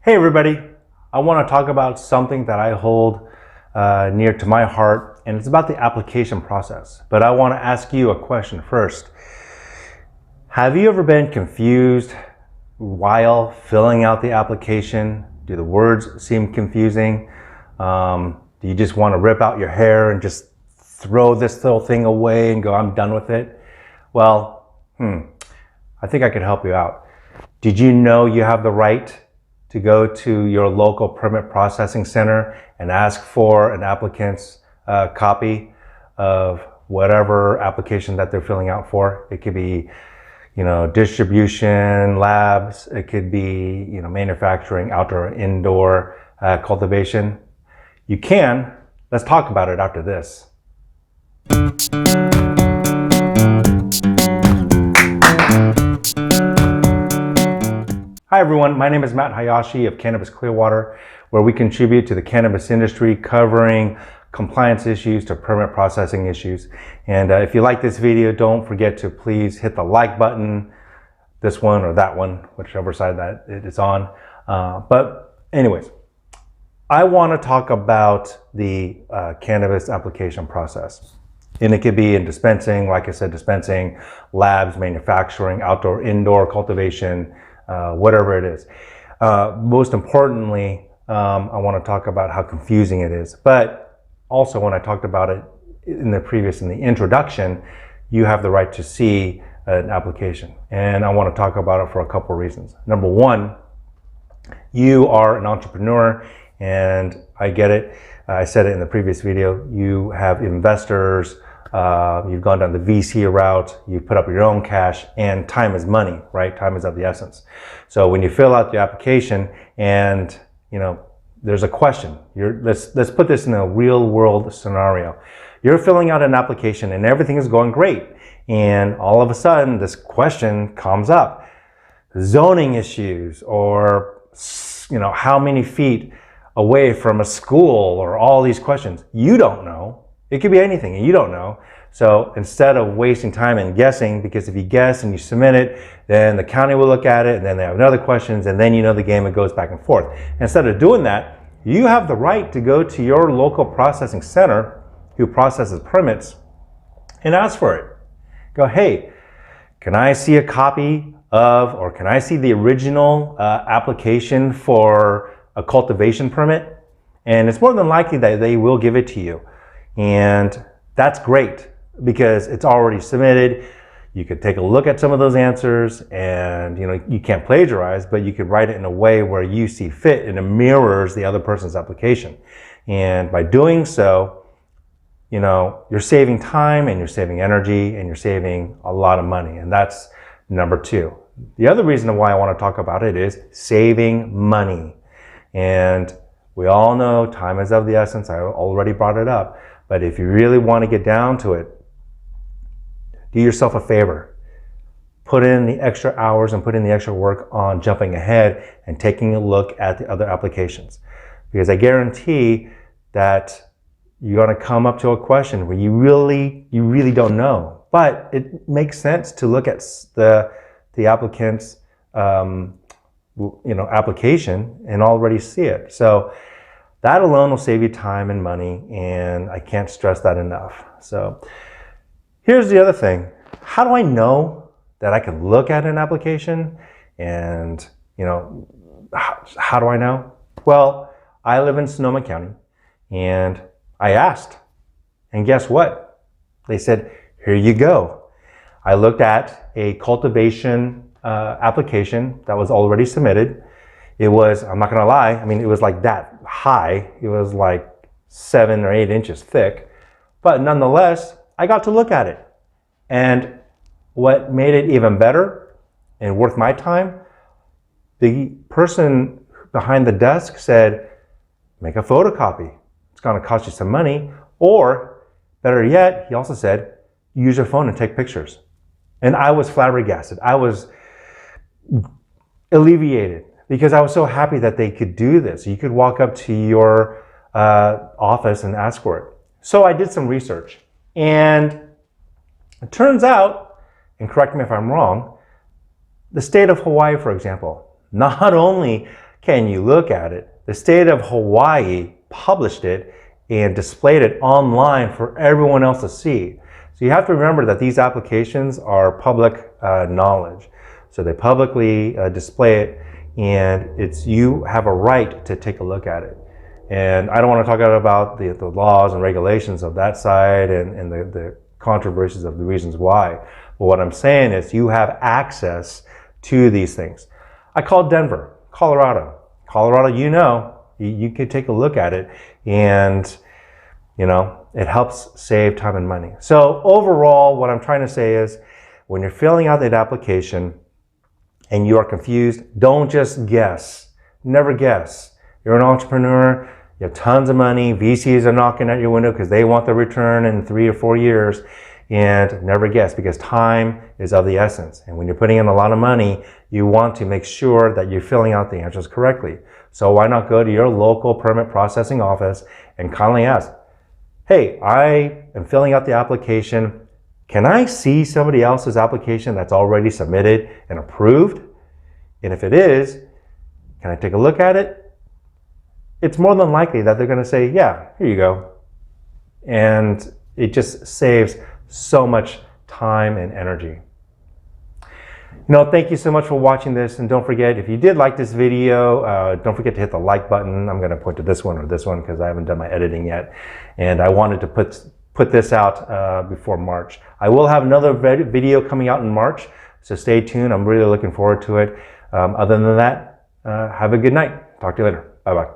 Hey everybody, I want to talk about something that I hold near to my heart, and it's about the application process. But I want to ask you a question first. Have you ever been confused while filling out the application? Do the words seem confusing? Do you just want to rip out your hair and just throw this little thing away and go, I'm done with it? Well, I think I could help you out. Did you know you have the right to go to your local permit processing center and ask for an applicant's copy of whatever application that they're filling out for? It could be, distribution, labs. It could be, manufacturing, outdoor, indoor cultivation. You can. Let's talk about it after this. Hi everyone, my name is Matt Hayashi of Cannabis Clearwater, where we contribute to the cannabis industry covering compliance issues to permit processing issues. And if you like this video, don't forget to please hit the like button, this one or that one, whichever side that it is on. But anyways, I want to talk about the cannabis application process. And it could be in dispensing, like I said, dispensing, labs, manufacturing, outdoor, indoor cultivation, whatever it is. Most importantly, I want to talk about how confusing it is. But also, when I talked about it in the introduction, you have the right to see an application. And I want to talk about it for a couple of reasons. Number one, you are an entrepreneur, and I get it. I said it in the previous video. You have investors. You've gone down the VC route, you put up your own cash, and time is money, right? Time is of the essence. So when you fill out the application and, there's a question, let's put this in a real world scenario. You're filling out an application and everything is going great. And all of a sudden this question comes up, zoning issues, or, how many feet away from a school, or all these questions. You don't know. It could be anything and you don't know. So instead of wasting time and guessing, because if you guess and you submit it, then the county will look at it and then they have another questions, and then the game, it goes back and forth. Instead of doing that, you have the right to go to your local processing center who processes permits and ask for it. Go, hey, can I see a copy of, or can I see the original application for a cultivation permit? And it's more than likely that they will give it to you. And that's great because it's already submitted. You could take a look at some of those answers, and you can't plagiarize, but you could write it in a way where you see fit and it mirrors the other person's application. And by doing so, you're saving time and you're saving energy and you're saving a lot of money. And that's number two. The other reason why I want to talk about it is saving money. And we all know time is of the essence. I already brought it up. But if you really want to get down to it, do yourself a favor. Put in the extra hours and put in the extra work on jumping ahead and taking a look at the other applications. Because I guarantee that you're going to come up to a question where you really don't know. But it makes sense to look at the applicant's application and already see it. So that alone will save you time and money, and I can't stress that enough. So here's the other thing. How do I know that I can look at an application? And, how do I know? Well, I live in Sonoma County, and I asked. And guess what? They said, here you go. I looked at a cultivation application that was already submitted. It was, I'm not going to lie, it was like that high. It was like 7 or 8 inches thick. But nonetheless, I got to look at it. And what made it even better and worth my time, the person behind the desk said, make a photocopy. It's going to cost you some money. Or better yet, he also said, use your phone and take pictures. And I was flabbergasted. I was alleviated, because I was so happy that they could do this. You could walk up to your office and ask for it. So I did some research, and it turns out, and correct me if I'm wrong, the state of Hawaii, for example, not only can you look at it? The state of Hawaii published it and displayed it online for everyone else to see. So you have to remember that these applications are public knowledge. So they publicly display it, and you have a right to take a look at it. And I don't want to talk about the laws and regulations of that side and the controversies of the reasons why. But what I'm saying is you have access to these things. I called Denver, Colorado. Colorado, you could take a look at it, and it helps save time and money. So overall, what I'm trying to say is when you're filling out that application and you are confused, don't just guess. Never guess. You're an entrepreneur, you have tons of money, VCs are knocking at your window because they want the return in 3 or 4 years, and never guess, because time is of the essence. And when you're putting in a lot of money, you want to make sure that you're filling out the answers correctly. So why not go to your local permit processing office and kindly ask, hey, I am filling out the application. Can I see somebody else's application that's already submitted and approved? And if it is, can I take a look at it? It's more than likely that they're going to say, yeah, here you go. And it just saves so much time and energy. Thank you so much for watching this. And don't forget, if you did like this video, don't forget to hit the like button. I'm going to point to this one or this one because I haven't done my editing yet. And I wanted to put this out before March. I will have another video coming out in March, so stay tuned. I'm really looking forward to it. Other than that, have a good night. Talk to you later. Bye-bye.